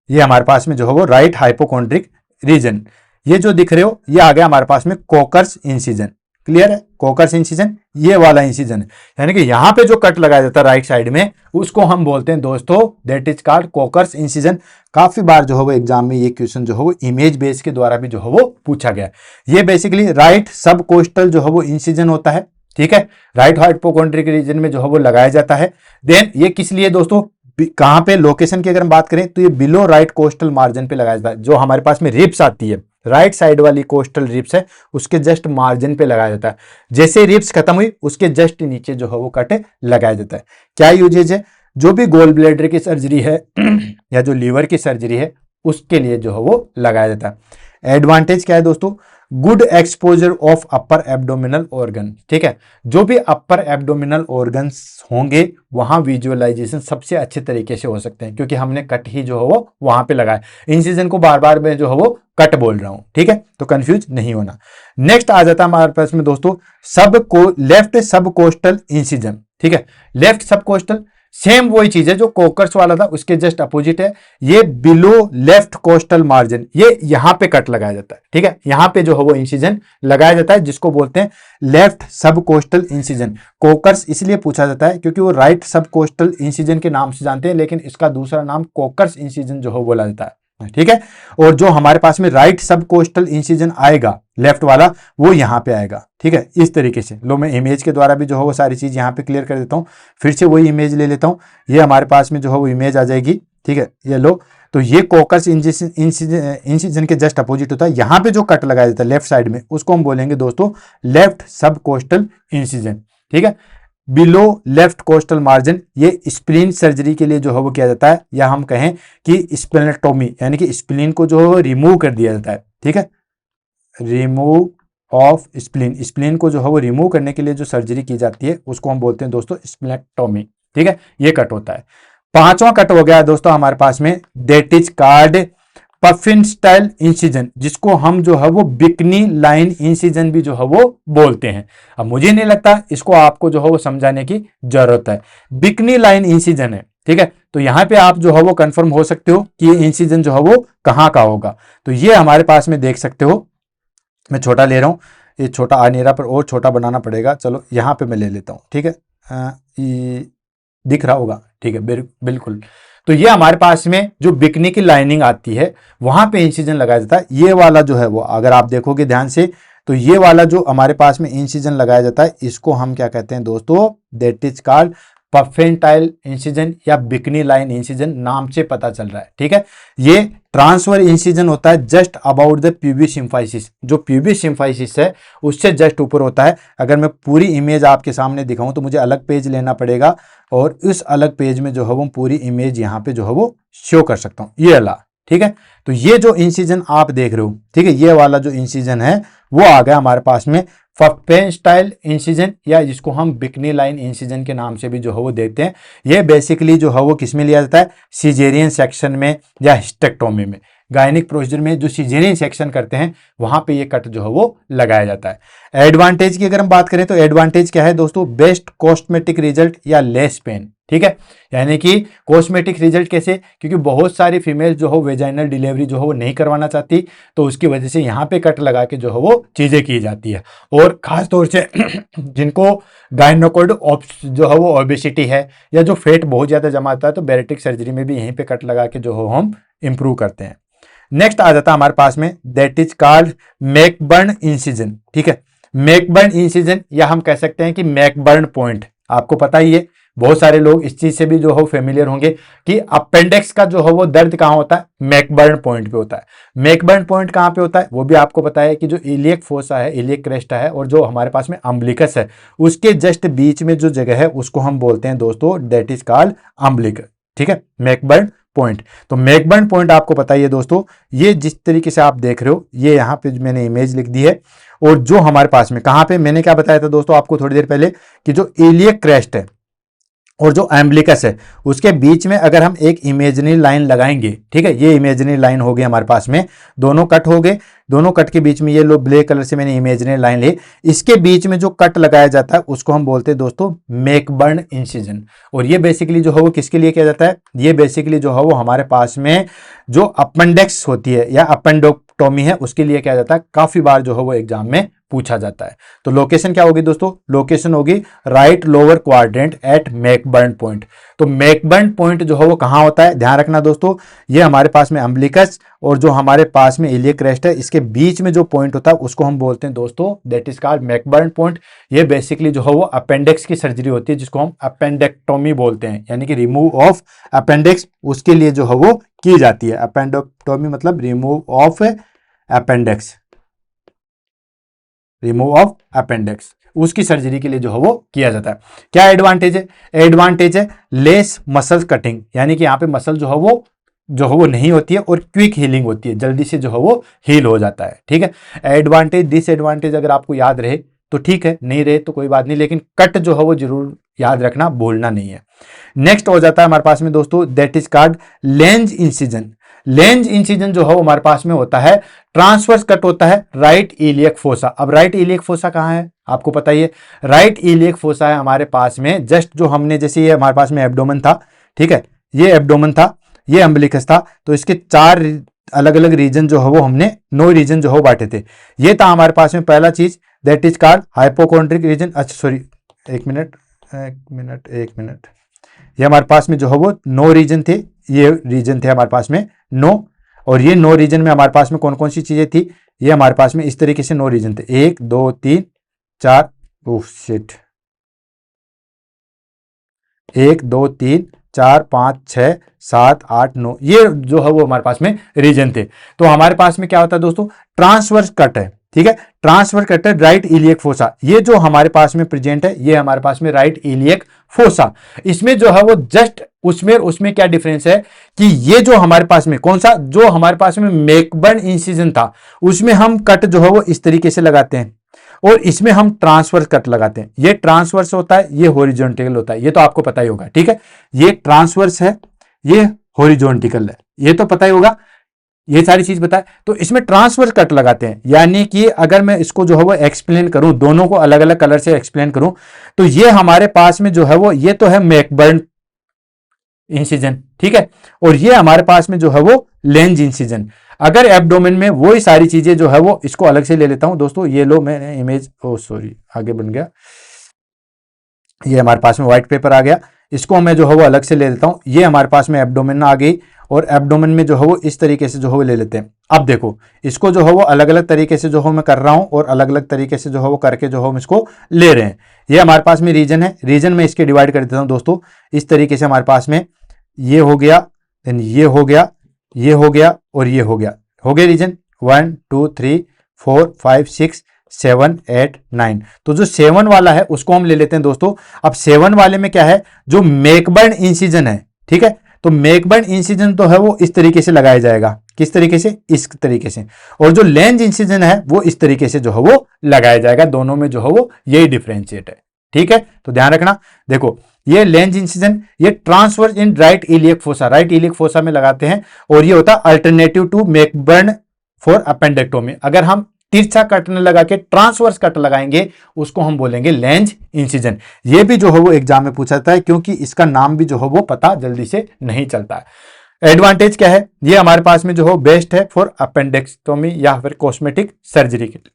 ये हमारे पास में जो है वो राइट हाइपोकोंड्रिक रीजन, ये जो दिख रहे हो ये आ गया हमारे पास में कोकर्स इंसिजन। क्लियर है? कोकर्स इंसिजन ये वाला इंसिजन है, यानी कि यहां पे जो कट लगाया जाता है राइट साइड में उसको हम बोलते हैं दोस्तों that is called Kocher's incision. काफी बार जो है वो एग्जाम में ये क्वेश्चन जो है वो इमेज बेस के द्वारा भी जो है वो पूछा गया। ये बेसिकली राइट सब कोस्टल जो है वो इंसिजन होता है। ठीक है, राइट हाइपोकोंड्रिक रीजन में जो है वो लगाया जाता है। देन ये किस लिए दोस्तों, कहां पे लोकेशन की अगर हम बात करें तो ये बिलो राइट कोस्टल मार्जिन पे लगाया जाता है। जो हमारे पास में रिब्स आती है, राइट साइड वाली कोस्टल रिब्स है, उसके जस्ट मार्जिन पे लगाया जाता है। जैसे रिब्स खत्म हुई उसके जस्ट नीचे जो है वो कट लगाया जाता है। क्या यूजेज है, जो भी गोल ब्लैडर की सर्जरी है या जो लीवर की सर्जरी है उसके लिए जो है वो लगाया जाता है। एडवांटेज क्या है दोस्तों, good exposure of upper abdominal organ. ठीक है, जो भी अपर एब्डोमिनल ऑर्गन्स होंगे वहां विजुअलाइजेशन सबसे अच्छे तरीके से हो सकते हैं, क्योंकि हमने कट ही जो है वो वहां पे लगाया। इंसिजन को बार बार मैं जो है वो कट बोल रहा हूं, ठीक है, तो कंफ्यूज नहीं होना। नेक्स्ट आ जाता है हमारे पास में दोस्तों लेफ्ट सब कोस्टल इंसिजन। ठीक है, लेफ्ट सब कोस्टल सेम वही चीज है जो कोकर्स वाला था, उसके जस्ट अपोजिट है। ये बिलो लेफ्ट कोस्टल मार्जिन, ये यहां पे कट लगाया जाता है। ठीक है, यहां पे जो है वो इंसिजन लगाया जाता है, जिसको बोलते हैं लेफ्ट सब कोस्टल इंसिजन। कोकर्स इसलिए पूछा जाता है क्योंकि वो राइट सब कोस्टल इंसिजन के नाम से जानते हैं, लेकिन इसका दूसरा नाम कोकर्स इंसिजन जो है बोला जाता है। ठीक है, और जो हमारे पास में राइट सब कोस्टल इंसिजन आएगा लेफ्ट वाला, वो यहां पे आएगा। ठीक है, इस तरीके से लो, मैं इमेज के द्वारा भी जो है वो सारी चीज यहां पे क्लियर कर देता हूं। फिर से वही इमेज ले लेता हूं, ये हमारे पास में जो है वो इमेज आ जाएगी। ठीक है, ये लो, तो ये कोकर्स इंसिजन के जस्ट अपोजिट होता है। यहां पे जो कट लगाया जाता है लेफ्ट साइड में, उसको हम बोलेंगे दोस्तों लेफ्ट सब कोस्टल इंसिजन। ठीक है, बिलो लेफ्ट कोस्टल मार्जिन, ये स्प्लीन सर्जरी के लिए जो है वो किया जाता है, या हम कहें कि स्प्लेनेक्टोमी, यानी कि स्प्लीन को जो है वो रिमूव कर दिया जाता है। ठीक है, रिमूव ऑफ स्प्लीन, स्प्लीन को जो है वो रिमूव करने के लिए जो सर्जरी की जाती है उसको हम बोलते हैं दोस्तों स्प्लेनेक्टोमी। ठीक है, ये कट होता है। पांचवा कट हो गया दोस्तों हमारे पास में, that is called puffin style incision, जिसको हम जो है वो बिकनी लाइन इंसिजन भी जो है वो बोलते हैं। अब मुझे नहीं लगता इसको आपको जो है वो समझाने की जरूरत है। बिकनी लाइन इंसिजन है। ठीक है, तो यहां पे आप जो है वो कंफर्म हो सकते हो कि ये इंसिजन जो है वो कहां का होगा। तो ये हमारे पास में देख सकते हो, मैं छोटा ले रहा हूं, ये छोटा आ नहीं रहा, पर और छोटा बनाना पड़ेगा। चलो यहां पे मैं ले लेता हूं। ठीक है, दिख रहा होगा। ठीक है, बिल्कुल। तो ये हमारे पास में जो बिकनी की लाइनिंग आती है वहां पे इंसिजन लगाया जाता है। ये वाला जो है वो, अगर आप देखोगे ध्यान से, तो ये वाला जो हमारे पास में इंसिजन लगाया जाता है, इसको हम क्या कहते हैं दोस्तों, दैट इज कॉल्ड पफेंटाइल इंसिजन या बिकनी लाइन इंसिजन, नाम से पता चल रहा है। ठीक है, ये ट्रांसफर इंसिजन होता है just about the pubic symphysis, जो प्यूबिक सिम्फाइसिस है उससे जस्ट ऊपर होता है। अगर मैं पूरी इमेज आपके सामने दिखाऊं तो मुझे अलग पेज लेना पड़ेगा, और इस अलग पेज में जो है वो पूरी इमेज यहाँ पे जो है वो शो कर सकता हूँ, ये वाला। ठीक है, तो ये जो इंसिजन आप देख रहे हो, ठीक है, ये वाला जो इंसिजन है वो आ गया हमारे पास में पफेंटाइल इंसिजन, या जिसको हम बिकनी लाइन इंसिजन के नाम से भी जो है वो देते हैं। ये बेसिकली जो है वो किस में लिया जाता है, सिजेरियन सेक्शन में या हिस्टेक्टोमी में। गायनिक प्रोसीजर में जो सिजेरियन सेक्शन करते हैं वहां पे ये कट जो है वो लगाया जाता है। एडवांटेज की अगर हम बात करें तो एडवांटेज क्या है दोस्तों, बेस्ट कॉस्मेटिक रिजल्ट या लेस पेन। ठीक है, यानी कि कॉस्मेटिक रिजल्ट कैसे, क्योंकि बहुत सारी फीमेल जो हो वेजाइनल डिलीवरी जो हो वो नहीं करवाना चाहती, तो उसकी वजह से यहाँ पे कट लगा के जो है वो चीजें की जाती है। और खास तौर से जिनको गायनोकोड जो है वो ओबेसिटी है, या जो फेट बहुत ज्यादा जमा आता है, तो बैरेटिक सर्जरी में भी यहीं पे कट लगा के जो हो हम इंप्रूव करते हैं। नेक्स्ट आ जाता है हमारे पास में, दैट इज कॉल्ड मैकबर्न इंसिजन। ठीक है, मैकबर्न इंसिजन, या हम कह सकते हैं कि मैकबर्न पॉइंट। आपको पता ही है, बहुत सारे लोग इस चीज से भी जो हो फेमिलियर होंगे कि अपेंडिक्स का जो है वो दर्द कहां होता है, मैकबर्न पॉइंट पे होता है। मैकबर्न पॉइंट कहां पे होता है वो भी आपको पता है कि जो इलियक फोसा है, इलियक क्रेस्टा है, और जो हमारे पास में अम्बलिकस है, उसके जस्ट बीच में जो जगह है उसको हम बोलते हैं दोस्तों दैट इज कॉल्ड अम्बलिकस। ठीक है, मैकबर्न पॉइंट। तो मैकबर्न पॉइंट आपको पता ही है दोस्तों, ये जिस तरीके से आप देख रहे हो, ये यहाँ पे मैंने इमेज लिख दी है। और जो हमारे पास में कहां पे, मैंने क्या बताया था दोस्तों आपको थोड़ी देर पहले, कि जो इलियक क्रेस्ट है और जो एम्बलिकस है उसके बीच में अगर हम एक इमेजिनरी लाइन लगाएंगे, ठीक है, ये इमेजिनरी लाइन हो गई हमारे पास में, दोनों कट हो गए, दोनों कट के बीच में ये लो ब्लैक कलर से मैंने इमेजिनरी लाइन ली, इसके बीच में जो कट लगाया जाता है उसको हम बोलते हैं दोस्तों मैकबर्न इंसिजन। और ये बेसिकली जो है वो किसके लिए किया जाता है, ये बेसिकली जो है वो हमारे पास में जो अपेंडिक्स होती है या अपेंडोक्टोमी है उसके लिए किया जाता है। काफी बार जो है वो एग्जाम में पूछा जाता है। तो लोकेशन क्या होगी दोस्तों, लोकेशन होगी right lower quadrant at McBurney point. तो मैकबर्न पॉइंट जो है वो कहाँ होता है, ध्यान रखना दोस्तों, ये हमारे पास में अम्बिलिकस और जो हमारे पास में इलियक क्रेस्ट है, इसके बीच में जो पॉइंट होता है उसको हम बोलते हैं दोस्तों दैट इज कॉल्ड मैकबर्न पॉइंट। ये बेसिकली जो है वो अपेंडिक्स की सर्जरी होती है जिसको हम अपेंडेक्टोमी बोलते हैं, यानी कि रिमूव ऑफ अपेंडिक्स, उसके लिए जो है वो की जाती है। अपेंडेक्टोमी मतलब remove of appendix, remove of appendix, उसकी सर्जरी के लिए जो है वो किया जाता है। क्या एडवांटेज है, एडवांटेज है लेस मसल कटिंग, यानी कि यहाँ पे मसल जो है वो नहीं होती है और क्विक हीलिंग होती है, जल्दी से जो है वो हील हो जाता है। ठीक है, एडवांटेज डिसएडवांटेज अगर आपको याद रहे तो ठीक है, नहीं रहे तो कोई बात नहीं, लेकिन कट जो है वो जरूर याद रखना, भूलना नहीं है। नेक्स्ट हो जाता है हमारे पास में दोस्तों that is called length incision. Length incision जो है वो हमारे पास में होता है ट्रांसवर्स कट होता है राइट इलियक फोसा। अब राइट इलियक फोसा कहाँ है आपको पता ही है, राइट इलियक फोसा है हमारे पास में जस्ट जो हमने, जैसे ये हमारे पास में एब्डोमेन था, ठीक है, ये एब्डोमेन था, ये अम्बिलिकस था, तो इसके 4 अलग अलग रीजन जो है वो हमने 9 रीजन जो है बांटे थे। ये था हमारे पास में पहला चीज दैट इज कॉल्ड हाइपोकोंड्रिक रीजन। अच्छा सॉरी, एक मिनट, ये हमारे पास में जो है वो 9 रीजन थे, ये रीजन थे हमारे पास में 9, और ये 9 रीजन में हमारे पास में कौन कौन सी चीजें थी, ये हमारे पास में इस तरीके से 9 रीजन थे, 1 2 3 4, ओह शिट, 1 2 3 4 5 6 7 8 9, ये जो है वो हमारे पास में रीजन थे। तो हमारे पास में क्या होता है दोस्तों, ट्रांसवर्स कट है, ठीक है, ट्रांसवर्स कट है राइट इलियक फोसा, ये जो हमारे पास में प्रेजेंट है, ये हमारे पास में राइट इलियक फोसा। इसमें जो है वो जस्ट उसमें क्या डिफरेंस है कि ये जो हमारे पास में कौन सा, जो हमारे पास में मैकबर्न इंसिजन था उसमें हम कट जो है वो इस तरीके से लगाते हैं और इसमें हम ट्रांसवर्स कट लगाते हैं। ये ट्रांसवर्स होता है, ये हॉरिजॉन्टल होता है, ये तो आपको पता ही होगा। ठीक है, ये ट्रांसवर्स है, ये हॉरिजॉन्टल है, ये तो पता ही होगा, ये सारी चीज बताए। तो इसमें ट्रांसवर्स कट लगाते हैं, यानी कि अगर मैं इसको जो है वो एक्सप्लेन करूं, दोनों को अलग अलग कलर से एक्सप्लेन करूं, तो ये हमारे पास में जो है वो, ये तो है मैकबर्न इंसिजन, ठीक है, और ये हमारे पास में जो है वो लेंज इंसिजन। अगर एब्डोमेन में वही सारी चीजें जो है वो, इसको अलग से ले लेता हूं दोस्तों, ये लो मैंने इमेज, ओ सॉरी आगे बन गया, ये हमारे पास में व्हाइट पेपर आ गया, इसको मैं जो है वो अलग से ले लेता हूं। ये हमारे पास में एब्डोमेन आ गई और एब्डोमेन में जो है वो इस तरीके से जो है वो ले लेते हैं। अब देखो इसको जो है वो अलग अलग तरीके से जो है मैं कर रहा हूं और अलग अलग तरीके से जो है वो करके जो है हम इसको ले रहे हैं। ये हमारे पास में रीजन है, रीजन में इसके डिवाइड कर देता हूं दोस्तों इस तरीके से। हमारे पास में ये हो गया, देन ये हो गया, ये हो गया और ये हो गया रीजन 1 2 3 4 5 6 7 8 9। तो जो 7 वाला है उसको हम ले लेते हैं दोस्तों। अब 7 वाले में क्या है, जो मैकबर्न इंसिजन है, ठीक है, तो मैकबर्न इंसिजन तो है वो इस तरीके से लगाया जाएगा, किस तरीके से, इस तरीके से, और जो लेंज इंसिजन है वो इस तरीके से जो है वो लगाया जाएगा। दोनों में जो है वो यही डिफरेंशिएट है, ठीक है। तो ध्यान रखना, देखो ये लेंज इंसिजन, ये transverse in right iliac fossa, right iliac fossa में लगाते हैं, और ये होता है अल्टरनेटिव टू मैकबर्न फॉर अपेंडेक्टोमी। अगर हम तिरछा कट न लगा के ट्रांसवर्स कट लगाएंगे उसको हम बोलेंगे लेंज इंसिजन। ये भी जो है वो एग्जाम में पूछा जाता है, क्योंकि इसका नाम भी जो है वो पता जल्दी से नहीं चलता है। एडवांटेज क्या है, ये हमारे पास में जो है बेस्ट है फॉर अपेंडेक्टोमी या फिर कॉस्मेटिक सर्जरी के लिए।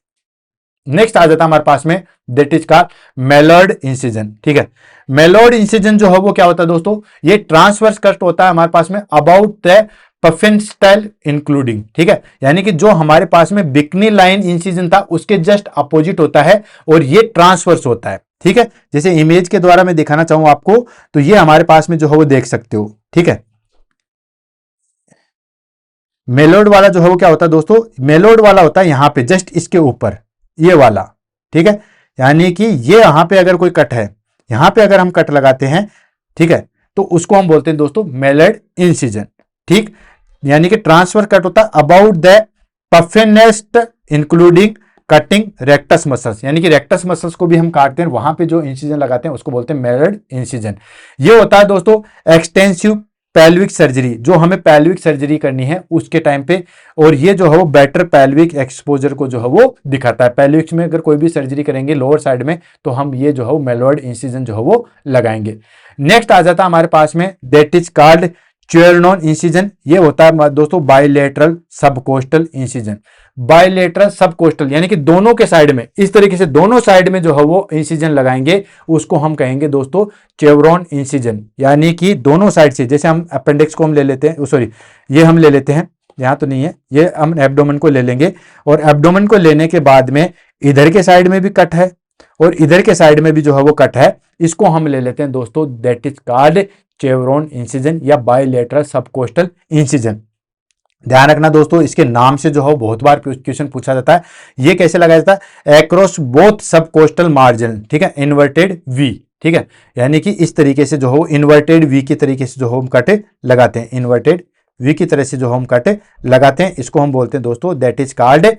नेक्स्ट आ जाता है हमारे पास में दैट इज का मेलॉर्ड इंसिजन, ठीक है। मेलॉर्ड इंसिजन जो है वो क्या होता है दोस्तों, ये ट्रांसवर्स कट होता है हमारे पास में about the puffin style including, ठीक है, यानी कि जो हमारे पास में बिकनी लाइन इंसिजन था उसके जस्ट अपोजिट होता है और ये ट्रांसवर्स होता है, ठीक है। जैसे इमेज के द्वारा मैं दिखाना चाहूं आपको, तो ये हमारे पास में जो है वो देख सकते हो, ठीक है। मेलोड वाला जो है वो क्या होता है दोस्तों, मेलोड वाला होता है यहां पे जस्ट इसके ऊपर, ये वाला, ठीक है, यानी कि ये यहां पे अगर कोई कट है, यहां पे अगर हम कट लगाते हैं, ठीक है, तो उसको हम बोलते हैं दोस्तों मेलॉर्ड इंसिजन, ठीक। यानी कि ट्रांसफर कट होता है अबाउट द पफिनेस्ट इंक्लूडिंग कटिंग रेक्टस मसल्स, यानी कि रेक्टस मसल्स को भी हम काटते हैं, वहां पे जो इंसिजन लगाते हैं उसको बोलते हैं मेलॉर्ड इंसिजन। ये होता है दोस्तों एक्सटेंसिव पैल्विक सर्जरी, जो हमें पैल्विक सर्जरी करनी है उसके टाइम पे, और ये जो है वो बेटर पैल्विक एक्सपोजर को जो है वो दिखाता है। पैल्विक में अगर कोई भी सर्जरी करेंगे लोअर साइड में, तो हम ये जो है वो मेलॉर्ड इंसिजन जो है वो लगाएंगे। नेक्स्ट आ जाता है हमारे पास में दैट इज कॉल्ड चेवरनॉन इंसिजन, ये होता है दोस्तों bilateral subcostal incision. Bilateral subcostal यानी कि दोनों के साइड में, इस तरीके से दोनों साइड में जो है वो इंसिजन लगाएंगे, उसको हम कहेंगे दोस्तों चेवरॉन इंसिजन। यानी कि दोनों साइड से, जैसे हम अपेंडिक्स को हम ले लेते हैं, सॉरी ये हम ले लेते हैं, यहाँ तो नहीं है, ये हम एब्डोमेन को ले लेंगे, और एब्डोमेन को लेने के बाद में इधर के साइड में भी कट है और इधर के साइड में भी जो है वो कट है, इसको हम ले लेते हैं दोस्तों, दैट इज कॉल्ड चेवरॉन इंसिजन या बायलैटरल सबकोस्टल इंसिजन। ध्यान रखना दोस्तों, इसके नाम से जो है बहुत बार क्वेश्चन पूछा जाता है। ये कैसे लगाया जाता है? एक्रॉस बोथ सबकोस्टल मार्जिन, ठीक है, इन्वर्टेड वी, ठीक है, यानी कि इस तरीके से जो हो इन्वर्टेड वी के तरीके से जो हम कट लगाते हैं, इन्वर्टेड वी की तरह से जो हम कट लगाते हैं, इसको हम बोलते हैं दोस्तों that is called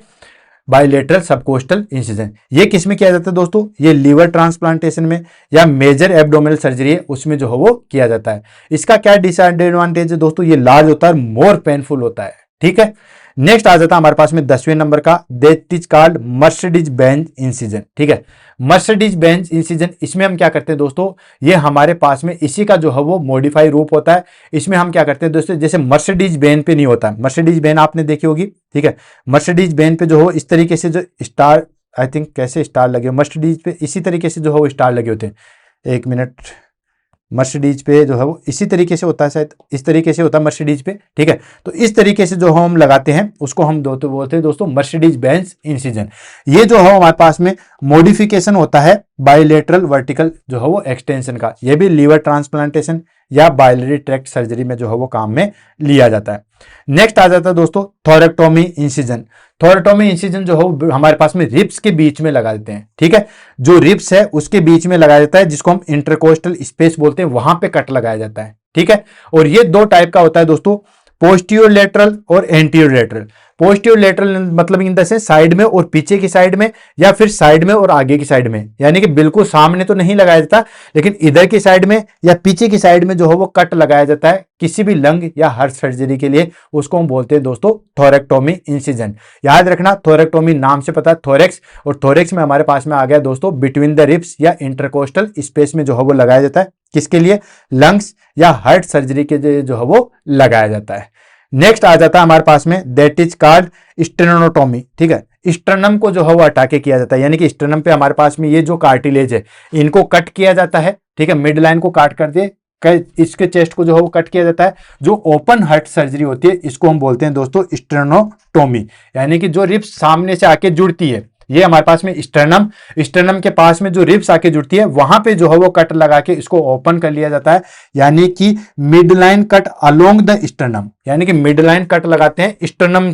bilateral subcostal incision. ये किस में किया जाता है दोस्तों? ये लीवर ट्रांसप्लांटेशन में या मेजर एब्डोमिनल सर्जरी है उसमें जो है वो किया जाता है। इसका क्या डिसएडवांटेज है दोस्तों? ये लार्ज होता है, मोर पेनफुल होता है, ठीक है। नेक्स्ट आ जाता है हमारे पास में 10वें नंबर का, that is called Mercedes Benz incision, ठीक है। मर्सिडीज बेंज इंसिजन, इसमें हम क्या करते हैं दोस्तों, ये हमारे पास में इसी का जो है वो मॉडिफाई रूप होता है। इसमें हम क्या करते हैं दोस्तों, जैसे मर्सिडीज बेन पे नहीं होता है, मर्सिडीज बेन आपने देखी होगी, ठीक है। मर्सिडीज बेन पे जो हो इस तरीके से जो स्टार, आई थिंक कैसे स्टार लगे हो मर्सिडीज पे, इसी तरीके से जो है वो स्टार लगे होते हैं। एक मिनट, मर्सिडीज पे जो है वो इसी तरीके से होता है, शायद इस तरीके से होता है मर्सिडीज पे, ठीक है। तो इस तरीके से जो हम लगाते हैं उसको हम बोलते हैं दोस्तों मर्सिडीज बेंज इंसिजन। ये जो है हमारे पास में मॉडिफिकेशन होता है बायलैटरल वर्टिकल जो है वो एक्सटेंशन का। ये भी लीवर ट्रांसप्लांटेशन या बायलरी ट्रैक्ट सर्जरी में जो है वो काम में लिया जाता है। नेक्स्ट आ जाता है दोस्तों थोरेक्टोमी इंसिजन। थोरेक्टोमी इंसिजन जो हो हमारे पास में रिब्स के बीच में लगा देते हैं, ठीक है। जो रिब्स है उसके बीच में लगाया जाता है, जिसको हम इंटरकोस्टल स्पेस बोलते हैं, वहां पे कट लगाया जाता है, ठीक है। और ये दो टाइप का होता है दोस्तों, पोस्टीरियर लेटरल और एंटीरियर लेटरल। पोस्टीरियर लेटरल मतलब इन द सेंस साइड में और पीछे की साइड में, या फिर साइड में और आगे की साइड में, यानी कि बिल्कुल सामने तो नहीं लगाया जाता, लेकिन इधर की साइड में या पीछे की साइड में जो है वो कट लगाया जाता है किसी भी लंग या हार्ट सर्जरी के लिए, उसको हम बोलते हैं दोस्तों थोरेक्टोमी इंसिजन। याद रखना, थोरेक्टोमी नाम से पता है थोरेक्स, और थोरेक्स में हमारे पास में आ गया दोस्तों बिटवीन द रिब्स या इंटरकोस्टल स्पेस में जो है वो लगाया जाता है, किसके लिए? लंग्स या हार्ट सर्जरी के लिए जो है वो लगाया जाता है। नेक्स्ट आ जाता है हमारे पास में दैट इज कॉल्ड स्टेनोटोमी, ठीक है। स्टर्नम को जो है वो हटा के किया जाता है, यानी कि स्टर्नम पे हमारे पास में ये जो कार्टिलेज है इनको कट किया जाता है, ठीक है। मिड लाइन को काट कर दे, इसके चेस्ट को जो है वो कट किया जाता है। जो ओपन हार्ट सर्जरी होती है इसको हम बोलते हैं दोस्तों स्टेनोटोमी, यानी कि जो रिब्स सामने से आके जुड़ती है, ये हमारे पास में स्टर्नम के पास में जो रिब्स आके जुड़ती है वहां पे जो है वो कट लगा के इसको ओपन कर लिया जाता है, यानी कि mid line cut along the sternum, यानी कि मिड लाइन कट लगाते हैं स्टर्नम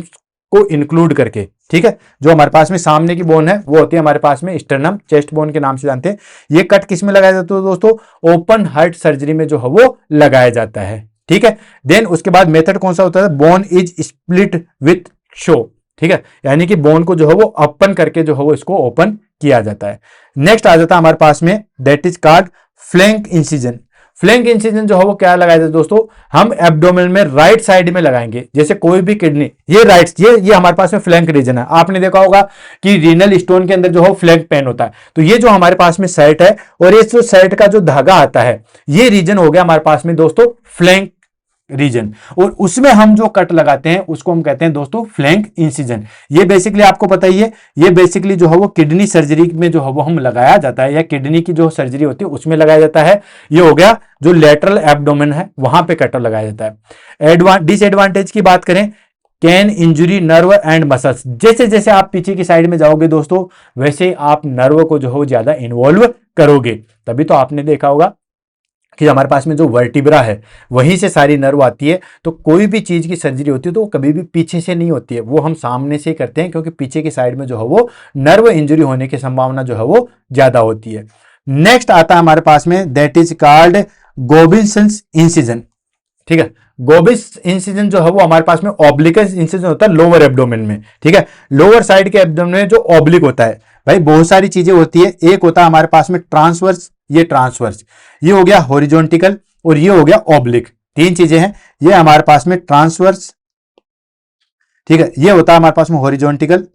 को इंक्लूड करके, ठीक है। जो हमारे पास में सामने की बोन है वो होती है हमारे पास में स्टर्नम, चेस्ट बोन के नाम से जानते हैं। ये कट किस में लगाया जाता है दोस्तों? ओपन हार्ट सर्जरी में जो है वो लगाया जाता है, ठीक है। देन उसके बाद मेथड कौन सा होता है? Bone is split with show, ठीक है, यानी कि बोन को जो है वो ओपन करके जो है वो इसको ओपन किया जाता है। नेक्स्ट आ जाता है हमारे पास में that is called flank incision. Flank incision जो है वो क्या लगाया जाता है दोस्तों? हम एब्डोमेन में राइट साइड में लगाएंगे, जैसे कोई भी किडनी, ये राइट, ये हमारे पास में फ्लैंक रीजन है। आपने देखा होगा कि रीनल स्टोन के अंदर जो है फ्लैंक पेन होता है, तो ये जो हमारे पास में सेट है और ये जो सेट का जो धागा आता है, ये रीजन हो गया हमारे पास में दोस्तों फ्लैंक रीजन, और उसमें हम जो कट लगाते हैं उसको हम कहते हैं दोस्तों फ्लैंक इंसिजन। ये बेसिकली आपको पता ही है, ये बेसिकली जो है वो किडनी सर्जरी में जो है वो हम लगाया जाता है, या किडनी की जो सर्जरी होती है उसमें लगाया जाता है। ये हो गया जो लेटरल एब्डोमेन है वहां पे कट लगाया जाता है। डिसएडवांटेज की बात करें, can injury nerve and muscles. जैसे जैसे आप पीछे की साइड में जाओगे दोस्तों, वैसे आप नर्व को जो है ज्यादा इन्वॉल्व करोगे। तभी तो आपने देखा होगा कि हमारे पास में जो वर्टिब्रा है वहीं से सारी नर्व आती है, तो कोई भी चीज की सर्जरी होती है तो वो कभी भी पीछे से नहीं होती है, वो हम सामने से ही करते हैं, क्योंकि पीछे की साइड में जो है वो नर्व इंजरी होने की संभावना जो है वो ज्यादा होती है। नेक्स्ट आता है हमारे पास में दैट इज कॉल्ड गोबिन्सन्स इंसिजन, ठीक है। गोबिस इंसिजन जो है वो हमारे पास में ऑब्लिकस इंसिजन होता है लोअर एब्डोमेन में, ठीक है। लोअर साइड के एब्डोमेन में जो ऑब्लिक होता है, भाई बहुत सारी चीजें होती है। एक होता है हमारे पास में ट्रांसवर्स, ये ट्रांसवर्स, ये हो गया हॉरिजॉन्टिकल, और ये हो गया ऑब्लिक। तीन चीजें हैं, ये हमारे पास में ट्रांसवर्स, ठीक है, ये होता है हमारे पास में हॉरिजॉन्टिकल,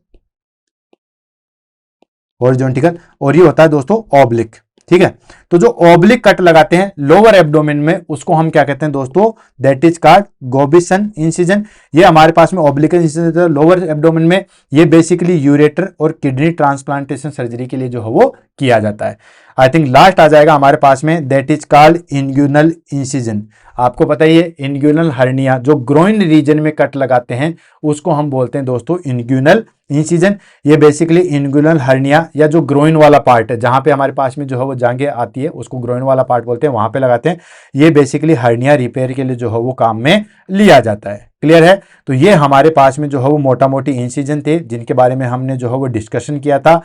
और ये होता है दोस्तों ऑब्लिक, ठीक है। तो जो ओब्लिक कट लगाते हैं लोअर एब्डोमेन में, उसको हम क्या कहते हैं दोस्तों, दैट इज कॉल्ड गोबिसन इंसिजन। ये हमारे पास में ओब्लिक इंसिजन लोअर एब्डोमेन में, ये बेसिकली यूरेटर और किडनी ट्रांसप्लांटेशन सर्जरी के लिए जो है वो किया जाता है। आई थिंक लास्ट आ जाएगा हमारे पास में, दैट इज कॉल्ड इंग्यूनल इंसिजन। आपको पता ही है इंग्यूनल हर्निया, जो ग्रोइन रीजन में कट लगाते हैं उसको हम बोलते हैं दोस्तों इंग्यूनल इंसिजन। ये बेसिकली इंग्यूनल हर्निया या जो ग्रोइन वाला पार्ट है, जहां पे हमारे पास में जो है वो जांघें आती है, उसको ग्रोइन वाला पार्ट बोलते हैं, वहां पे लगाते हैं। ये बेसिकली हर्निया रिपेयर के लिए जो है वो काम में लिया जाता है। क्लियर है। तो ये हमारे पास में जो है वो मोटा मोटी इंसिजन थे जिनके बारे में हमने जो है वो डिस्कशन किया था।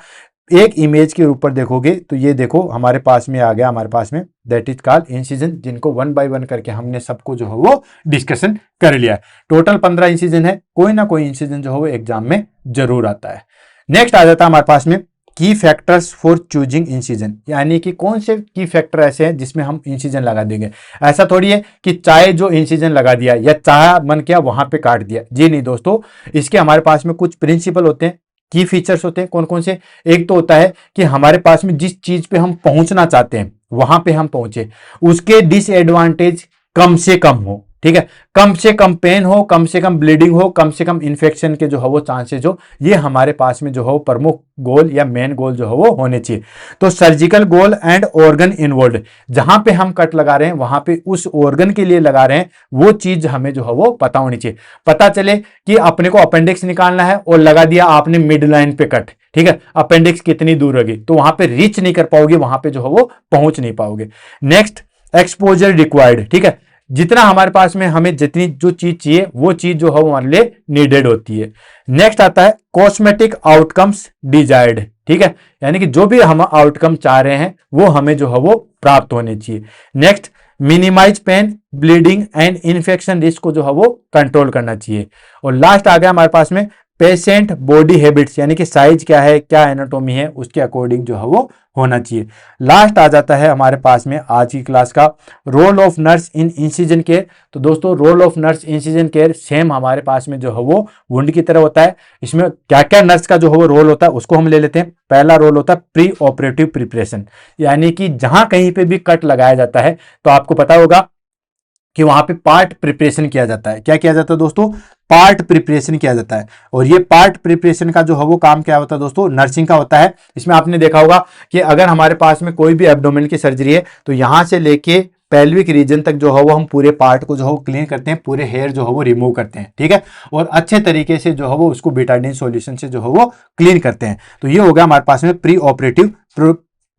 एक इमेज के ऊपर देखोगे तो ये देखो हमारे पास में आ गया, हमारे पास में दैट इज कॉल्ड इंसिजन, जिनको 1 बाय 1 करके हमने सबको जो है वो डिस्कशन कर लिया है। टोटल 15 इंसिजन है, कोई ना कोई इंसिजन जो है वो एग्जाम में जरूर आता है। नेक्स्ट आ जाता है हमारे पास में की फैक्टर्स फॉर चूजिंग इंसिजन, यानी कि कौन से की फैक्टर ऐसे हैं जिसमें हम इंसिजन लगा देंगे। ऐसा थोड़ी है कि चाहे जो इंसिजन लगा दिया या चाहे मन किया वहां पे काट दिया, जी नहीं दोस्तों। इसके हमारे पास में कुछ प्रिंसिपल होते हैं, की फीचर्स होते हैं। कौन कौन से? एक तो होता है कि हमारे पास में जिस चीज पे हम पहुंचना चाहते हैं वहां पे हम पहुंचे, उसके डिसएडवांटेज कम से कम हो, ठीक है, कम से कम पेन हो, कम से कम ब्लीडिंग हो, कम से कम इन्फेक्शन के जो है वो चांसेस हो। ये हमारे पास में जो है वो प्रमुख गोल या मेन गोल जो है वो होने चाहिए। तो surgical goal and organ involve, जहां पे हम कट लगा रहे हैं वहां पे उस ऑर्गन के लिए लगा रहे हैं, वो चीज हमें जो है वो पता होनी चाहिए। पता चले कि अपने को अपेंडिक्स निकालना है और लगा दिया आपने मिड लाइन पे कट, ठीक है, अपेंडिक्स कितनी दूर होगी, तो वहां पे रीच नहीं कर पाओगे, वहां पे जो है वो पहुंच नहीं पाओगे। नेक्स्ट, एक्सपोजर रिक्वायर्ड, ठीक है, जितना हमारे पास में हमें जितनी जो चीज चाहिए वो चीज जो है वो हमारे लिए नीडेड होती है। नेक्स्ट आता है कॉस्मेटिक आउटकम्स डिजायर्ड, ठीक है, यानी कि जो भी हम आउटकम चाह रहे हैं वो हमें जो है वो प्राप्त होने चाहिए। Next, minimise pain, bleeding and infection risk को जो है वो कंट्रोल करना चाहिए। और लास्ट आ गया हमारे पास में पेशेंट बॉडी हैबिट्स, यानी कि साइज क्या है, क्या एनाटॉमी है, उसके अकॉर्डिंग जो है वो होना चाहिए। लास्ट आ जाता है हमारे पास में आज की क्लास का role of nurse in incision care. तो दोस्तों role of nurse incision care same हमारे पास में जो है वो वुंड की तरह होता है। इसमें क्या क्या नर्स का जो है वो रोल होता है उसको हम ले लेते हैं। पहला रोल होता है प्री ऑपरेटिव प्रिपरेशन, यानी कि जहां कहीं पे भी कट लगाया जाता है तो आपको पता होगा कि वहां पे पार्ट प्रिपरेशन किया जाता है। क्या किया जाता है दोस्तों? पार्ट प्रिपरेशन किया जाता है। और ये पार्ट प्रिपरेशन का जो है वो काम क्या होता है दोस्तों? नर्सिंग का होता है। इसमें आपने देखा होगा कि अगर हमारे पास में कोई भी एब्डोमेन की सर्जरी है तो यहां से लेके पेल्विक रीजन तक जो है वो हम पूरे पार्ट को जो है वो क्लीन करते हैं, पूरे हेयर जो है वो रिमूव करते हैं, ठीक है, और अच्छे तरीके से जो है वो उसको बेटाडीन सॉल्यूशन से जो है वो क्लीन करते हैं। तो ये हो गया हमारे पास में प्री ऑपरेटिव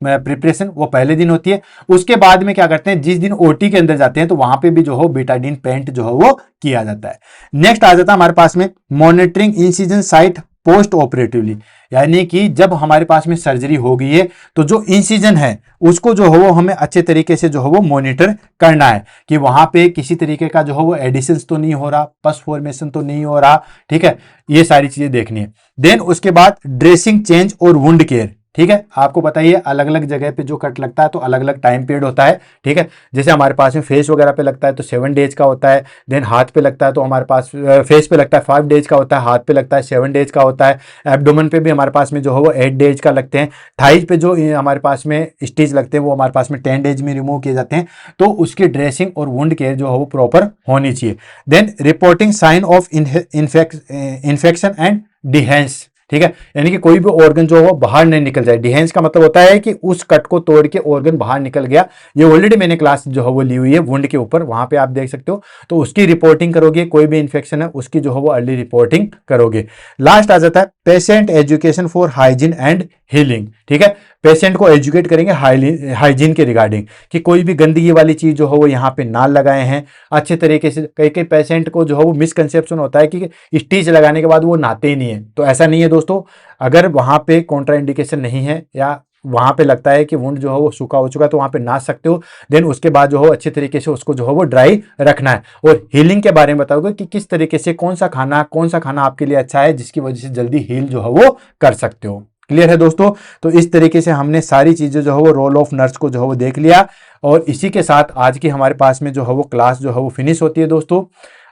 प्रिपरेशन, वो पहले दिन होती है। उसके बाद में क्या करते हैं, जिस दिन ओटी के अंदर जाते हैं तो वहां पे भी जो है बेटाडीन पेंट जो है वो किया जाता है। नेक्स्ट आ जाता है हमारे पास में monitoring incision site post operatively, यानी कि जब हमारे पास में सर्जरी हो गई है तो जो इंसिजन है उसको जो है वो हमें अच्छे तरीके से जो है वो मॉनिटर करना है कि वहां पे किसी तरीके का जो है वो एडिशंस तो नहीं हो रहा, पस फॉर्मेशन तो नहीं हो रहा, ठीक है, ये सारी चीजें देखनी है। देन उसके बाद ड्रेसिंग चेंज और वुंड केयर, ठीक है, आपको बताइए अलग अलग जगह पे जो कट लगता है तो अलग अलग टाइम पीरियड होता है, ठीक है। जैसे हमारे पास में फेस वगैरह पे लगता है तो 7 डेज का होता है। देन हाथ पे लगता है तो हमारे पास फेस पे लगता है 5 डेज का होता है, हाथ पे लगता है 7 डेज का होता है। एब्डोमेन पे भी हमारे पास में जो है वो 8 डेज का लगते हैं। थाइज पे जो हमारे पास में स्टिच लगते हैं वो हमारे पास में 10 डेज में रिमूव किए जाते हैं। तो उसकी ड्रेसिंग और वुंड केयर जो है वो प्रॉपर होनी चाहिए। Then reporting sign of infection and dehiscence, ठीक है, यानी कि कोई भी ऑर्गन जो हो बाहर नहीं निकल जाए। डिहेंस का मतलब होता है कि उस कट को तोड़ के ऑर्गन बाहर निकल गया। ये ऑलरेडी मैंने क्लास जो है वो ली हुई है वुंड के ऊपर, वहां पे आप देख सकते हो। तो उसकी रिपोर्टिंग करोगे, कोई भी इन्फेक्शन है उसकी जो है वो अर्ली रिपोर्टिंग करोगे। लास्ट आ जाता है patient education for hygiene and healing, ठीक है, पेशेंट को एजुकेट करेंगे हाइजीन के रिगार्डिंग कि कोई भी गंदगी वाली चीज जो है वो यहाँ पे ना लगाए हैं अच्छे तरीके से। कई कई पेशेंट को जो है वो मिसकंसेप्शन होता है कि स्टिच लगाने के बाद वो नहाते ही नहीं है, तो ऐसा नहीं है दोस्तों। अगर वहां पे कॉन्ट्राइंडिकेशन नहीं है या वहां पे लगता है कि वुंड जो है वो सूखा हो चुका है तो वहां पे नाच सकते हो। देन उसके बाद जो है अच्छे तरीके से उसको जो है वो ड्राई रखना है। और हीलिंग के बारे में बताओगे कि किस तरीके से कौन सा खाना आपके लिए अच्छा है जिसकी वजह से जल्दी हील जो है वो कर सकते हो। क्लियर है दोस्तों? तो इस तरीके से हमने सारी चीजें जो है वो रोल ऑफ नर्स को जो है वो देख लिया। और इसी के साथ आज की हमारे पास में जो है वो क्लास जो है वो फिनिश होती है दोस्तों।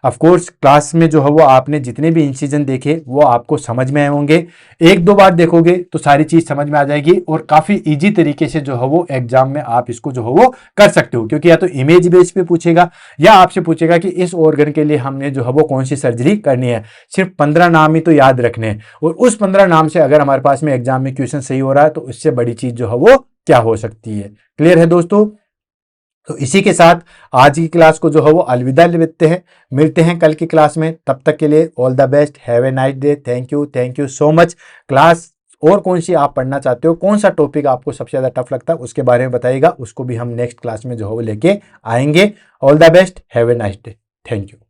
ऑफ कोर्स क्लास में जो है वो आपने जितने भी इंसिजन देखे वो आपको समझ में आए होंगे। एक दो बार देखोगे तो सारी चीज समझ में आ जाएगी और काफी इजी तरीके से जो है वो एग्जाम में आप इसको जो है वो कर सकते हो, क्योंकि या तो इमेज बेस पे पूछेगा या आपसे पूछेगा कि इस ऑर्गन के लिए हमने जो है वो कौन सी सर्जरी करनी है। सिर्फ 15 नाम ही तो याद रखने हैं और उस 15 नाम से अगर हमारे पास में एग्जाम में क्वेश्चन सही हो रहा है तो उससे बड़ी चीज जो है वो क्या हो सकती है। क्लियर है दोस्तों? तो इसी के साथ आज की क्लास को जो है वो अलविदा लेते हैं। मिलते हैं कल की क्लास में, तब तक के लिए all the best, have a nice day, thank you so much. Class और कौन सी आप पढ़ना चाहते हो, कौन सा टॉपिक आपको सबसे ज्यादा टफ लगता है उसके बारे में बताइएगा, उसको भी हम नेक्स्ट क्लास में जो है वो लेके आएंगे। All the best, have a nice day, thank you.